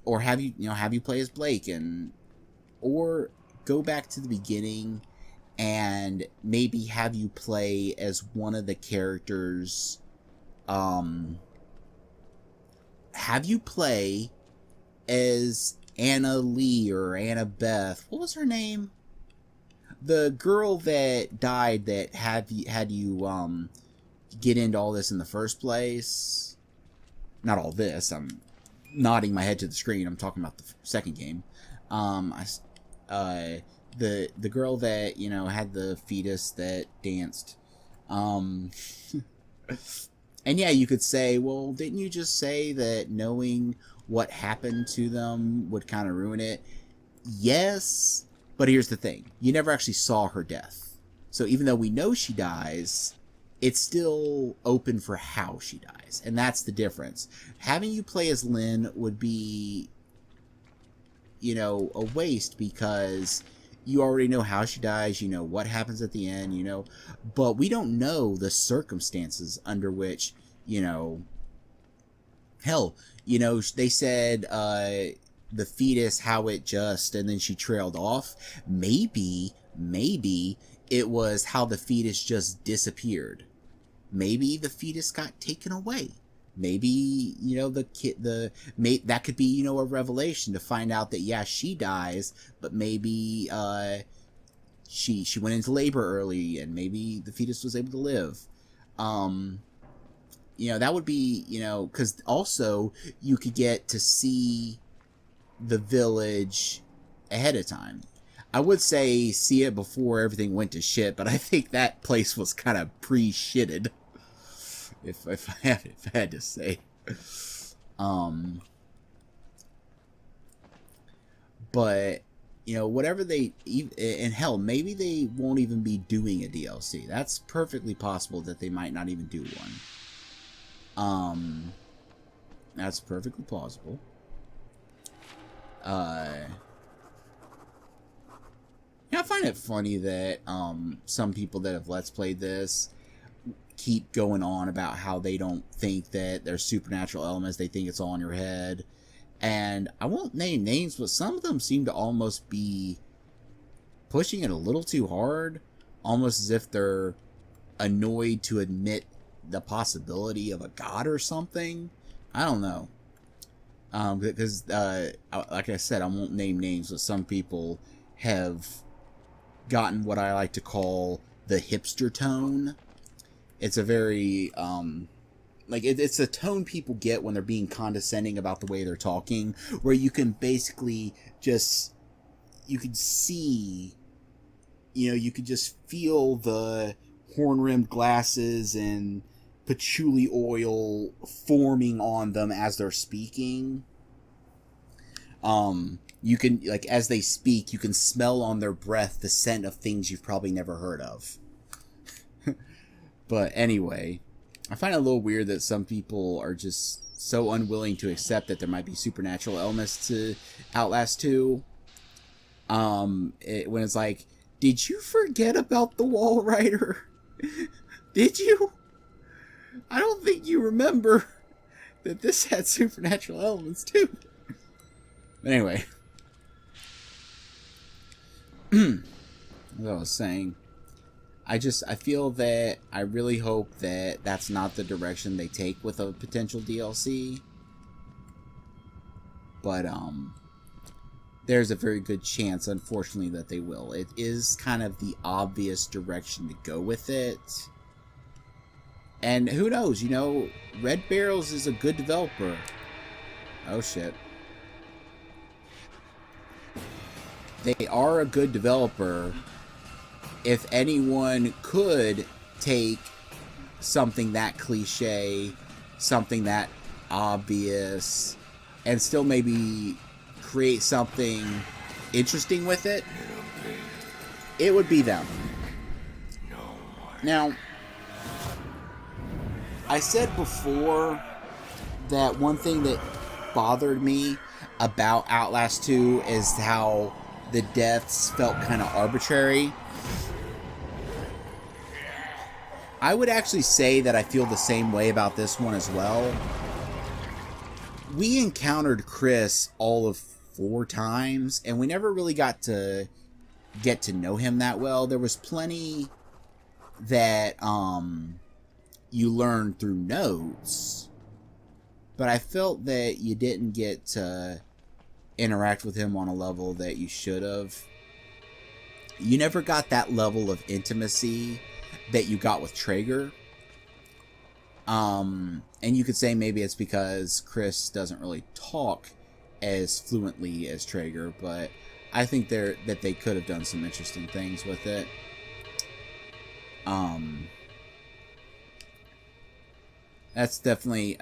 or have you play as Blake, and or go back to the beginning and maybe have you play as one of the characters, have you play as Anna Lee or Anna Beth. What was her name? The girl that died that had you get into all this in the first place. Not all this. I'm nodding my head to the screen. I'm talking about the second game. The girl that, you know, had the fetus that danced. And yeah, you could say, well, didn't you just say that knowing what happened to them would kind of ruin it? Yes, but here's the thing. You never actually saw her death. So even though we know she dies, it's still open for how she dies. And that's the difference. Having you play as Lynn would be, you know, a waste, because you already know how she dies, you know what happens at the end, you know, but we don't know the circumstances under which, you know, hell, you know, they said, the fetus, how it just, and then she trailed off. Maybe it was how the fetus just disappeared. Maybe the fetus got taken away. Maybe, you know, that could be, you know, a revelation to find out that, yeah, she dies, but maybe, she went into labor early, and maybe the fetus was able to live. You know, that would be, you know, because also you could get to see the village ahead of time. I would say see it before everything went to shit, but I think that place was kind of pre-shitted, if I had to say. But, you know, whatever they... And hell, maybe they won't even be doing a DLC. That's perfectly possible that they might not even do one. That's perfectly plausible. Yeah, I find it funny that some people that have Let's Played this keep going on about how they don't think that there's supernatural elements. They think it's all in your head. And I won't name names, but some of them seem to almost be pushing it a little too hard. Almost as if they're annoyed to admit the possibility of a god or something. I don't know. Because, like I said, I won't name names, but some people have gotten what I like to call the hipster tone. It's a very, it's a tone people get when they're being condescending about the way they're talking, where you can basically just, you could see, you know, you could just feel the horn-rimmed glasses and patchouli oil forming on them as they're speaking. You can, like, as they speak, you can smell on their breath the scent of things you've probably never heard of. But anyway, I find it a little weird that some people are just so unwilling to accept that there might be supernatural elements to Outlast 2. When it's like, did you forget about the Wall Rider? Did you? I don't think you remember that this had supernatural elements too. But anyway, as I was saying, I feel that I really hope that that's not the direction they take with a potential DLC. But there's a very good chance, unfortunately, that they will. It is kind of the obvious direction to go with it. And who knows, you know, Red Barrels is a good developer. Oh shit. They are a good developer. If anyone could take something that cliche, something that obvious, and still maybe create something interesting with it, it would be them. Now, I said before that one thing that bothered me about Outlast 2 is how the deaths felt kind of arbitrary. I would actually say that I feel the same way about this one as well. We encountered Chris all of 4 times, and we never really got to get to know him that well. There was plenty that you learned through notes, but I felt that you didn't get to interact with him on a level that you should have. You never got that level of intimacy that you got with Traeger. And you could say maybe it's because Chris doesn't really talk as fluently as Traeger, but I think that they could have done some interesting things with it. That's definitely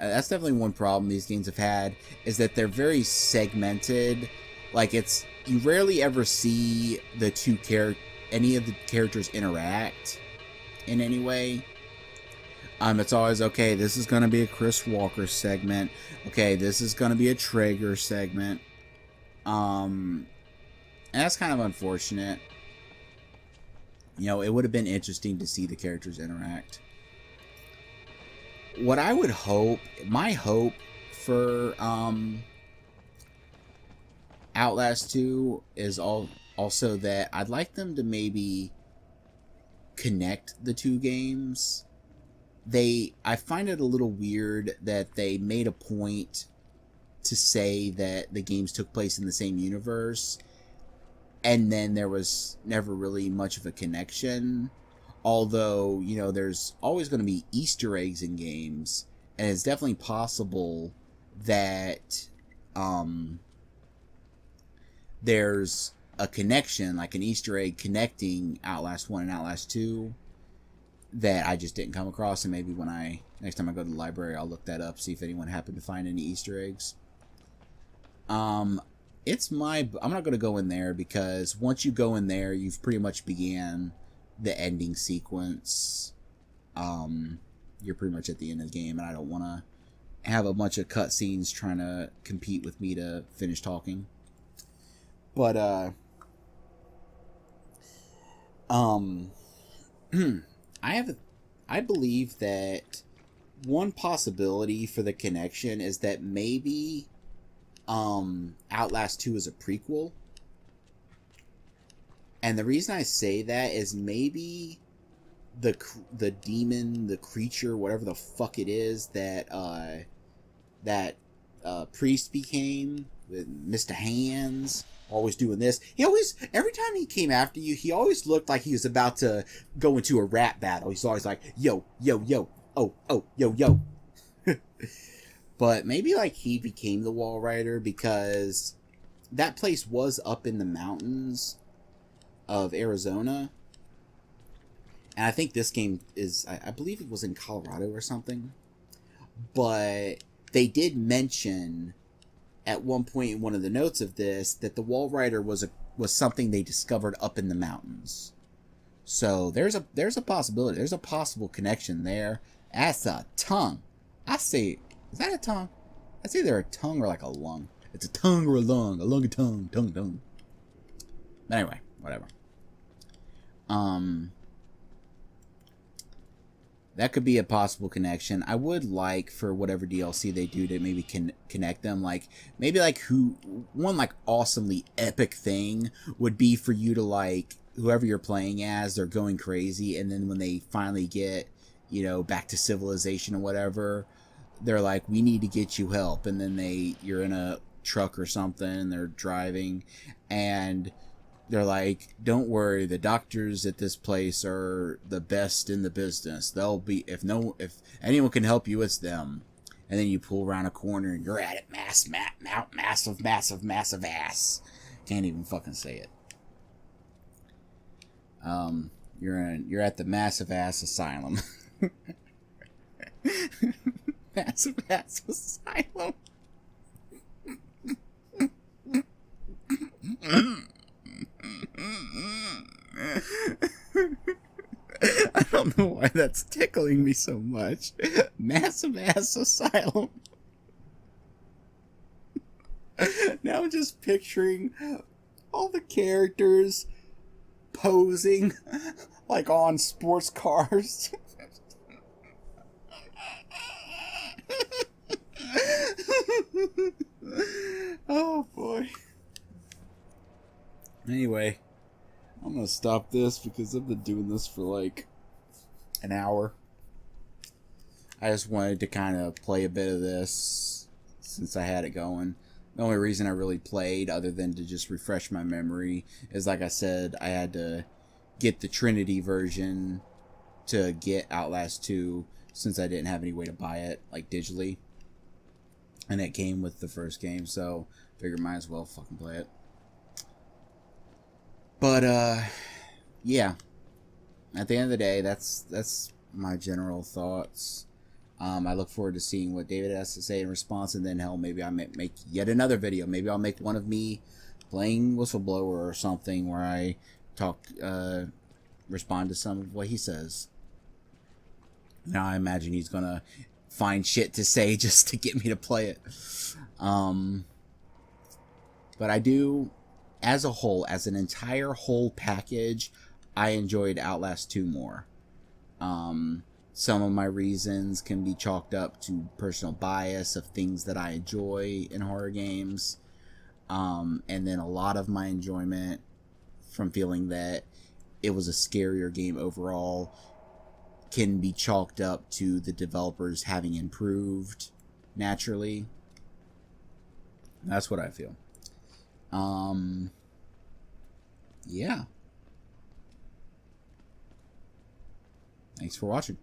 one problem these games have had, is that they're very segmented. Like, you rarely ever see any of the characters interact in any way. It's always, okay, this is going to be a Chris Walker segment. Okay, this is going to be a Traeger segment. And that's kind of unfortunate. You know, it would have been interesting to see the characters interact. What I would hope, my hope for Outlast 2 is also that I'd like them to maybe connect the two games. I find it a little weird that they made a point to say that the games took place in the same universe, and then there was never really much of a connection. Although, you know, there's always going to be Easter eggs in games, and it's definitely possible that there's a connection, like an Easter egg connecting Outlast 1 and Outlast 2 that I just didn't come across, and maybe next time I go to the library, I'll look that up, see if anyone happened to find any Easter eggs. I'm not going to go in there, because once you go in there, you've pretty much began the ending sequence. You're pretty much at the end of the game, and I don't want to have a bunch of cutscenes trying to compete with me to finish talking. But, I believe that one possibility for the connection is that maybe, Outlast 2 is a prequel. And the reason I say that is maybe the demon, the creature, whatever the fuck it is that priest became, with Mr. Hands, always doing this. Every time he came after you, he always looked like he was about to go into a rap battle. He's always like, yo, yo, yo, oh, yo, yo. But maybe, like, he became the Wall Rider because that place was up in the mountains of Arizona. And I think this game is, I believe it was in Colorado or something. But they did mention at one point in one of the notes of this that the Wall Rider was something they discovered up in the mountains. So there's a possibility. There's a possible connection there. That's a tongue. I say, is that a tongue? That's either a tongue or like a lung. It's a tongue or a lung. A lung, a tongue, tongue. But anyway, whatever. That could be a possible connection. I would like for whatever DLC they do to maybe connect them. Like, maybe like one like awesomely epic thing would be for you to, like, whoever you're playing as, they're going crazy, and then when they finally get, you know, back to civilization or whatever, they're like, we need to get you help. And then you're in a truck or something, they're driving, and they're like, don't worry, the doctors at this place are the best in the business. They'll be, if anyone can help you, it's them. And then you pull around a corner and you're at it, massive ass. Can't even fucking say it. You're at the massive ass asylum. Massive ass asylum. I don't know why that's tickling me so much. Massive ass asylum. Now I'm just picturing all the characters posing like on sports cars. Oh boy. Anyway, I'm gonna stop this because I've been doing this for like an hour. I just wanted to kind of play a bit of this since I had it going. The only reason I really played, other than to just refresh my memory, is, like I said, I had to get the Trinity version to get Outlast 2 since I didn't have any way to buy it, like, digitally. And it came with the first game, so figured might as well fucking play it. But, yeah. At the end of the day, that's my general thoughts. I look forward to seeing what David has to say in response, and then, hell, maybe I may make yet another video. Maybe I'll make one of me playing Whistleblower or something where I respond to some of what he says. Now, I imagine he's gonna find shit to say just to get me to play it. But I do, as a whole, as an entire whole package, I enjoyed Outlast 2 more. Some of my reasons can be chalked up to personal bias of things that I enjoy in horror games. And then a lot of my enjoyment from feeling that it was a scarier game overall can be chalked up to the developers having improved naturally. That's what I feel. Yeah. Thanks for watching.